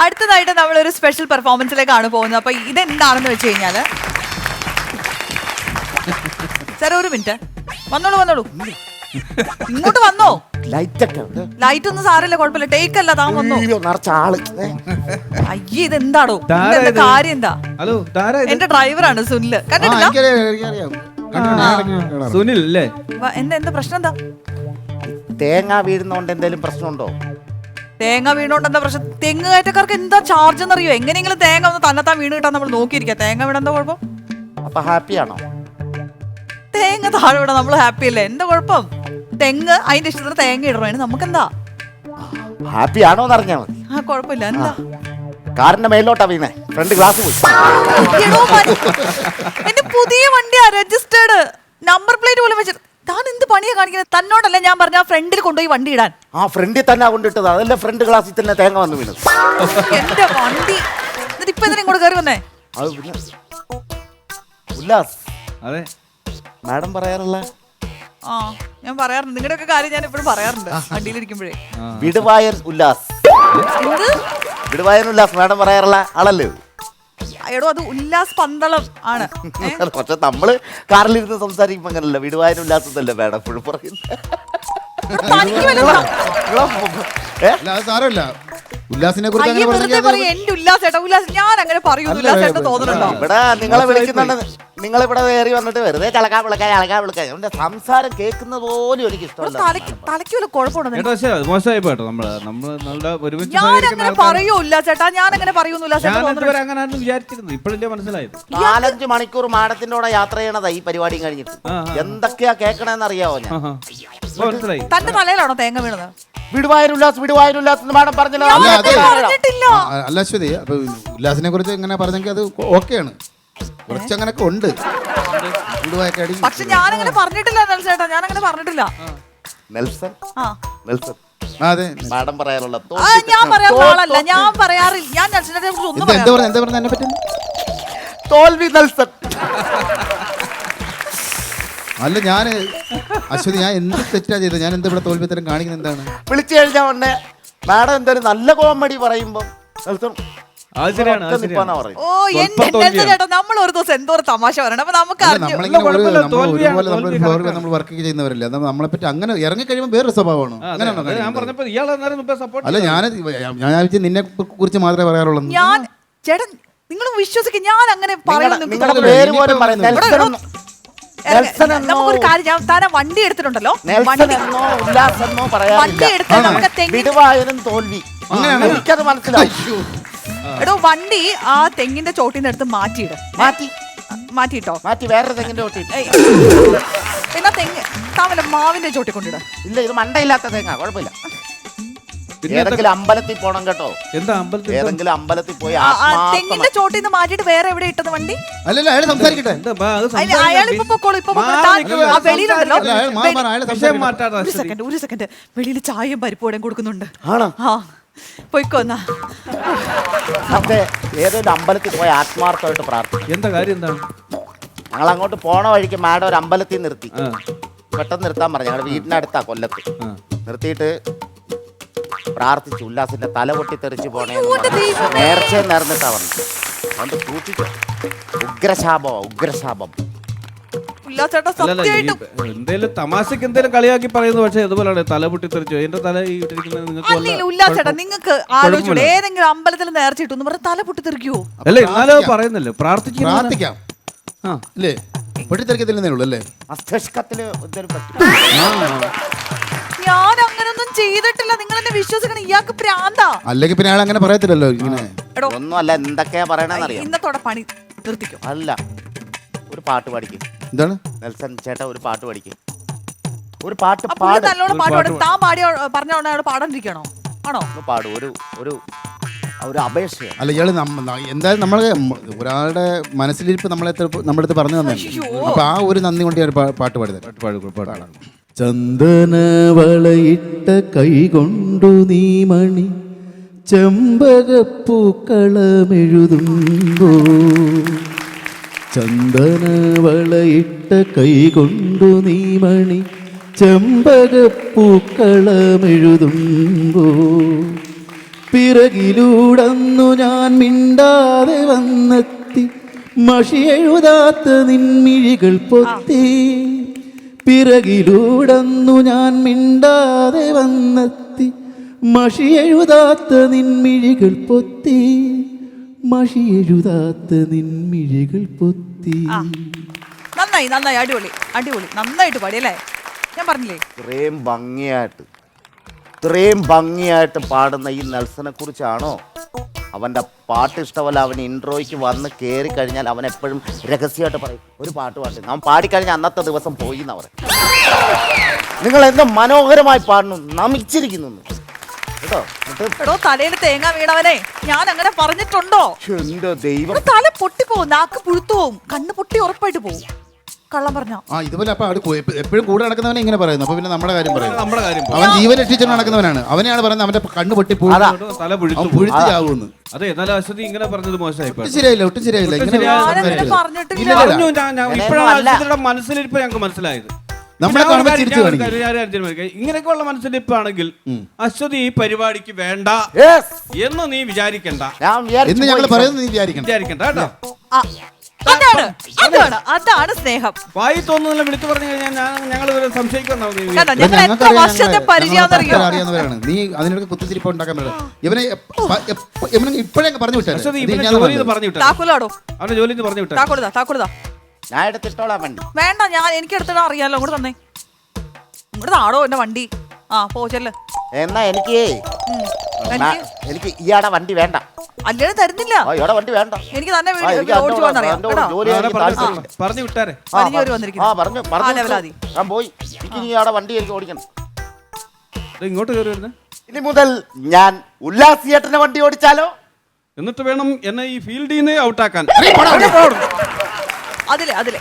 അടുത്തതായിട്ട് നമ്മളൊരു സ്പെഷ്യൽ പെർഫോമൻസിലേക്കാണ് പോകുന്നത്. അപ്പൊ ഇതെന്താണെന്ന് വെച്ച് കഴിഞ്ഞാല് സാർ ഒരു മിനിറ്റ് വന്നോളൂ ഇങ്ങോട്ട് വന്നോ. ലൈറ്റ് ഒന്നും സാരല്ല, കുഴപ്പമില്ല. ടേക്ക് അല്ല, താൻ വന്നോ. അയ്യേ ഇതെന്താടോ, കാര്യം എന്താ? എന്റെ ഡ്രൈവറാണ് സുനിൽ, കണ്ടിട്ടില്ല? സുനിൽ അല്ലേ? എന്താ പ്രശ്നം? എന്താ തേങ്ങ വീഴുന്നോണ്ട് എന്തെങ്കിലും പ്രശ്നമുണ്ടോ? തേങ്ങ വീണോണ്ട് എന്താ പ്രശ്നം? തെങ്ങ് കയറ്റക്കാർക്ക് എന്താ ചാർജ് എന്നറിയോ? എങ്ങനെയെങ്കിലും തേങ്ങ ഒന്ന് തന്നെത്താൻ വീണ് കിട്ടാൻ നമ്മൾ നോക്കിയിരിക്കാം. തേങ്ങ വീണെന്താ കുഴപ്പം? അപ്പൊ ഹാപ്പിയാണോ? തേങ്ങ താഴെ വിടാൻ നമ്മൾ ഹാപ്പി അല്ലേ? എന്താ കുഴപ്പം? തെങ്ങ് അതിന്റെ ഇഷ്ടത്തിന് തേങ്ങ ഇടണോ, നമുക്കെന്താ? ഹാപ്പിയാണോ എന്ന് അറിഞ്ഞാൽ മതി. ആ കുഴപ്പമില്ല. എന്താ? കാറിന്റെ മേലോട്ടാ വീണേ, ഫ്രണ്ട് ഗ്ലാസ് പോയി. എന്റെ പുതിയ വണ്ടിയാ, രജിസ്റ്റേർഡ് നമ്പർ പ്ലേറ്റ് പോലും വെച്ചിട്ട്. താൻ എന്ത് പണിയാ കാണിക്കുന്നത്? തന്നോടല്ല ഞാൻ പറഞ്ഞ ഫ്രണ്ടിൽ കൊണ്ടുപോയി വണ്ടി ഇടാൻ. ആ ഫ്രണ്ടിൽ തന്നെ കൊണ്ടിട്ടത്, അതല്ലേ ഫ്രണ്ട് ഗ്ലാസ്സിൽ തന്നെ തേങ്ങ വന്ന് വീണത്. എന്റെ വണ്ടി എന്നിട്ട് ഇപ്പൊ എന്തിനാ ഇങ്ങോട്ട് കയറി വന്നേ? ഉല്ലാസ്, അതെ മാഡം പറയാറുള്ള ആ ഞാൻ പറയാറുണ്ട്, നിങ്ങളുടെയൊക്കെ കാര്യം ഞാൻ എപ്പോഴും പറയാറുണ്ട് വണ്ടിയിലിരിക്കുമ്പോഴേ. വിടുവായൻ ഉല്ലാസ്, എന്ത് വിടുവായൻ ഉല്ലാസ് മാഡം പറയാറുള്ള ആളല്ലേ? എടോ അത് ഉല്ലാസ് പന്തളം ആണ്. പക്ഷെ നമ്മള് കാറിലിരുന്ന് സംസാരിക്കുമ്പോ അങ്ങനല്ല, വിടുവായൻ ഉല്ലാസത്തല്ലേ മാഡം എപ്പോഴും പറയുന്നത്. സാരമില്ല, ഉല്ലാസിനെ കുറിച്ച് എന്റെ ഉല്ലാസേട്ടാ, ഉല്ലാസ് ഞാൻ അങ്ങനെ പറയൂ? ഉല്ലാസേട്ട തോന്നുന്നുണ്ടോ? ഇവിടെ നിങ്ങളെ വിളിക്കുന്നുണ്ട്, നിങ്ങളിവിടെ കയറി വന്നിട്ട് വെറുതെ ചളക്കാ വിളിക്കാൻ എന്റെ സംസാരം കേൾക്കുന്നത് പോലും എനിക്ക് ഇഷ്ടമല്ല. തലയ്ക്ക് വല്ല കുഴപ്പമുണ്ടോ? മോശമായി പോട്ടോ. നമ്മള് ഒരുമിച്ച് ഞാൻ അങ്ങനെ പറയൂ ഉല്ലാസേട്ടാ? ഞാൻ അങ്ങനെ പറയൂന്നില്ല. അങ്ങനെ വിചാരിച്ചിരുന്നു, ഇപ്പോഴല്ലേ മനസ്സിലായത്. 4-5 മണിക്കൂർ മാഡത്തിന്റെ കൂടെ യാത്ര ചെയ്യണതാ ഈ പരിപാടിയും കഴിഞ്ഞിട്ട്. എന്തൊക്കെയാ കേൾക്കണേന്ന് അറിയാവോ? ഞാൻ മനസ്സിലായി. തന്റെ തലയിലാണോ തേങ്ങ വീണത്? വിടുവായൻ ഉല്ലാസ് മാഡം പറഞ്ഞല്ലോ. അല്ല അശ്വതി, അപ്പൊ ഉല്ലാസിനെ കുറിച്ച് ഇങ്ങനെ പറഞ്ഞെങ്കിൽ അത് ഓക്കെയാണ്. കുറച്ചങ്ങനൊക്കെ ഉണ്ട്. പക്ഷെ ഞാനങ്ങനെ പറഞ്ഞിട്ടില്ല നെൽസേട്ടാ, ഞാനങ്ങനെ പറഞ്ഞിട്ടില്ല. നെൽസൺ അതെ മാഡം പറയാറുള്ള ഞാൻ പറയാറുള്ള ആളല്ല, ഞാൻ പറയാറില്ല. ഞാൻ നെൽസനെ കുറിച്ച് ഒന്നും തോൽവി നെൽസൺ. അല്ല ഞാൻ അശ്വതി, ഞാൻ എന്ത് തെറ്റാ ചെയ്തത്? ഞാൻ എന്താ ഇവിടെ തോൽവിത്തരം കാണിക്കുന്നത്? എന്താണ് വിളിച്ചു കഴിഞ്ഞാൽ ഉടനെ മാഡം എന്തായാലും നല്ല കോമഡി പറയുമ്പോ നെൽസൺ ഓ എന്റെ നെൽസൺ, നമ്മൾ ഒരു ദിവസം എന്തോ ഒരു തമാശ പറയണം. അപ്പൊ നമുക്ക് നമ്മൾ വർക്ക് ചെയ്യുന്നവരല്ലേ, നമ്മളെ പറ്റി അങ്ങനെ ഇറങ്ങി കഴിയുമ്പോൾ വേറൊരു സ്വഭാവമാണ്. അല്ല ഞാൻ നിന്നെ കുറിച്ച് മാത്രമേ പറയാറുള്ളൂ. ഞാൻ ചേട്ടൻ നിങ്ങൾ വിശ്വസിക്കും, ഞാൻ അങ്ങനെ നമുക്കൊരു കാര്യം, ഞാൻ താനെ വണ്ടി എടുത്തിട്ടുണ്ടല്ലോ, വണ്ടി എടുത്ത് നമുക്ക് തോൽവി എനിക്കത് മനസ്സിലായി. എടോ വണ്ടി ആ തെങ്ങിന്റെ ചോട്ടിന്ന് എടുത്ത് മാറ്റിട്ടോ വേറെ തെങ്ങിന്റെ ചോട്ടി. പിന്നെ തെങ്ങ് താമല മാവിന്റെ ചോട്ടി കൊണ്ടിട. ഇല്ല, ഇത് മണ്ടയില്ലാത്ത തേങ്ങ, കുഴപ്പമില്ല. ഏതെങ്കിലും അമ്പലത്തിൽ പോണം കേട്ടോ. എന്താ അമ്പലത്തിൽ? ഏതെങ്കിലും അമ്പലത്തിൽ പോയി തെങ്ങിന്റെ ചോട്ടിന്ന് മാറ്റിട്ട് വേറെ എവിടെ ഇട്ടത് വണ്ടി? അല്ലല്ല, അയാൾ സംസാരിക്കട്ടെ. അയാൾ ഇപ്പൊ പൊക്കോളൂ. വെളിയിലുണ്ടല്ലോ, ഒരു സെക്കൻഡ് വെളിയിൽ ചായയും പരിപ്പോടയും കൊടുക്കുന്നുണ്ട്. പൊയ്ക്കോ എന്നാ. ഏതൊരു അമ്പലത്തിൽ പോയി ആത്മാർത്ഥമായിട്ട് പ്രാർത്ഥിക്കും. എന്താ കാര്യം? എന്താണ്? ഞങ്ങൾ അങ്ങോട്ട് പോണ വഴിക്ക് മാഡം ഒരു അമ്പലത്തിൽ നിർത്തി, പെട്ടെന്ന് നിർത്താൻ പറഞ്ഞു. ഞങ്ങളുടെ വീടിനടുത്താ, കൊല്ലത്ത്. നിർത്തിയിട്ട് പ്രാർത്ഥിച്ചു, ഉല്ലാസിന്റെ തല പൊട്ടി തെറിച്ച് പോണേ നേർച്ച നേർന്നിട്ടാ പറഞ്ഞു. അതുകൊണ്ട് സൂക്ഷിച്ചു. ഉഗ്രശാപം. എന്തേലും തമാശക്ക് എന്തേലും കളിയാക്കി പറയുന്നു, പക്ഷെ അതുപോലെയാണ് തല പൊട്ടി തെറിച്ചു. എന്റെ തല ഉല്ലാസേട്ടാ, നിങ്ങൾക്ക് ആലോചിച്ചു ഏതെങ്കിലും അമ്പലത്തിൽ നേർച്ചിട്ടു പറഞ്ഞ തല പൊട്ടി തെറിക്കുവോ? അല്ല, എന്നാലും പറയുന്നല്ലോ, പ്രാർത്ഥിക്കാം അല്ലേ? പൊട്ടിത്തെറിക്കത്തില്ലെന്നേ ഉള്ളൂ അല്ലേ? മസ്തിഷ്കത്തില് ഞാൻ അങ്ങനൊന്നും ചെയ്തിട്ടില്ല, നിങ്ങൾ എന്നെ വിശ്വസിക്കണം. ഇയാൾക്ക് പ്രാന്താ. അല്ലെങ്കിൽ പിന്നെ അയാൾ അങ്ങനെ പറയത്തില്ലല്ലോ. ഇങ്ങനെ ഒന്നും അല്ല, എന്തൊക്കെയാ പറയണെന്നറിയാം. ഇന്നത്തോടെ പണി നിർത്തിക്കും. അല്ല, ഒരു പാട്ട് പാടിക്കും. എന്താണ് നെൽസൺ ചേട്ടാ? ഒരു പാട്ട് പാടിക്കും. ഒരു പാട്ട് നല്ലോണം പാടുപാടും. താൻ പാടിയ പറഞ്ഞോണ്ട് അയാൾ പാടാണ്ടിരിക്കണോ? ആണോ? പാടും. ഒരു അപേക്ഷയാണ്. അല്ല, ഇയാള് എന്തായാലും നമ്മള് ഒരാളുടെ മനസ്സിലിരിപ്പ് നമ്മുടെ അടുത്ത് പറഞ്ഞു തന്നെ. അപ്പൊ ആ ഒരു നന്ദി കൊണ്ട് ഞാൻ പാട്ട് പാടുന്നത്. ചന്ദന വളയിട്ട കൈകൊണ്ടു നീ മണി ചെമ്പകപ്പൂക്കളമെഴുതുമ്പോ, ചന്ദന വളയിട്ട കൈകൊണ്ടു നീ മണി ചെമ്പകപ്പൂക്കളമെഴുതുമ്പോ, പിറകിലൂടന്നു ഞാൻ മിണ്ടാതെ വന്നെത്തി മഷി എഴുതാത്ത നിൻമിഴികൾ പൊത്തി പിറകിലൂടന്നു ഞാൻ മിണ്ടാതെ വന്നെത്തി മഷി എഴുതാത്ത നിൻമിഴികൾ പൊത്തി മഷി എഴുതാത്ത നിൻമിഴികൾ പൊത്തി. നന്നായി നന്നായി, അടിപൊളി അടിപൊളി, നന്നായിട്ട് പാടി അല്ലേ? ഞാൻ പറഞ്ഞില്ലേ ഇത്രയും ഭംഗിയായിട്ട് പാടുന്ന ഈ നെൽസനെ കുറിച്ചാണോ? അവൻ്റെ പാട്ട് ഇഷ്ടമല്ല, അവൻ ഇൻട്രോയ്ക്ക് വന്ന് കയറി കഴിഞ്ഞാൽ അവൻ എപ്പോഴും രഹസ്യമായിട്ട് പറയും ഒരു പാട്ട് പാട്ട്. അവൻ പാടിക്കഴിഞ്ഞാൽ അന്നത്തെ ദിവസം പോയി എന്ന് പറയും. നിങ്ങൾ എന്ത് മനോഹരമായി പാടുന്നു, നമിച്ചിരിക്കുന്നു കേട്ടോ. എടോ തലയിൽ തേങ്ങ വീണവനെ ഞാൻ അങ്ങനെ പറഞ്ഞിട്ടുണ്ടോ? എന്റെ ദൈവം, തല പൊട്ടിപ്പോവും, നാക്ക് പുഴുത്തു പോവും, കണ്ണ് പൊട്ടി ഉറപ്പായിട്ട് പോവും കള്ളം പറഞ്ഞ. ഇതുപോലെ അപ്പൊ എപ്പോഴും കൂടെ നടക്കുന്നവനെ ഇങ്ങനെ പറയുന്നു. അപ്പൊ പിന്നെ നമ്മുടെ കാര്യം പറയും. നമ്മുടെ കാര്യം അവൻ ജീവൻ രക്ഷിച്ചു നടക്കുന്നവനാണ്. അവനെയാണ് പറയുന്നത് അവന്റെ കണ്ണ് പൊട്ടി പോകും, തല പുഴുത്തു പുഴുത്തി ചാവുമെന്ന്. അതെ, എന്നാലും അശ്വതി ഇങ്ങനെ പറഞ്ഞത് മോശമായി. ഒട്ടും ശരിയായില്ല, ഒട്ടും ശരിയായില്ല. പറഞ്ഞിട്ടില്ല. ഇപ്പോഴാണ് അശ്വതിയുടെ മനസ്സിലിരിപ്പ് ഞങ്ങൾക്ക് മനസ്സിലായത്. നമ്മളെ കാണുമ്പോൾ ചിരിച്ചു കാണിക്കും. ഇങ്ങനെയൊക്കെയുള്ള മനസ്സിലിപ്പാണെങ്കിൽ അശ്വതി ഈ പരിപാടിക്ക് വേണ്ട എന്ന് നീ വിചാരിക്കണ്ട, എന്ന് ഞങ്ങൾ പറയുന്നത് നീ വിചാരിക്കണം. കേട്ടോ. അതാണ് സ്നേഹം. വായി തോന്നുന്നില്ല വിളിച്ചു പറഞ്ഞു കഴിഞ്ഞാൽ ഞങ്ങൾ സംശയിക്കുന്നറിയോ? അറിയാവുന്നവരാണ്. നീ അതിനൊക്കെ കുത്തിച്ചിരിപ്പ് ഉണ്ടാക്കാൻ പറ്റില്ല. ഇവനെ ഇപ്പോഴേ പറഞ്ഞു വിട്ടാ പറഞ്ഞു വിട്ടു. അവന്റെ ജോലി പറഞ്ഞു വിട്ടു. ഞാൻ എടുത്തിട്ടോളാം വണ്ടി. വേണ്ട, ഞാൻ എനിക്ക് എടുത്തിടാൻ അറിയാലോ. ഇങ്ങോട്ട് തന്നെ, ഇങ്ങോട്ട് താടോ എന്റെ വണ്ടി. പോ ചെല്ല്. എന്നാ എനിക്ക് ഇയാടെ വണ്ടി വേണ്ട. അല്ലേ തരുന്നില്ല. ഇയാടെ വണ്ടി വേണ്ട. എനിക്ക് തന്നെ ഓടിച്ചു പോകാനറിയാം. പറഞ്ഞു വിട്ടാരെ ഞാൻ പോയി. എനിക്ക് ഇയാടെ വണ്ടി എനിക്ക് ഓടിക്കണം. ഇങ്ങോട്ട് കയറി വരുന്നത്. ഇനി മുതൽ ഞാൻ ഉല്ലാസിയേട്ടന്റെ വണ്ടി ഓടിച്ചാലോ? എന്നിട്ട് വേണം എന്നെ ഈ ഫീൽഡിൽ നിന്ന് ഔട്ടാക്കാൻ. അതിലെ അതിലെ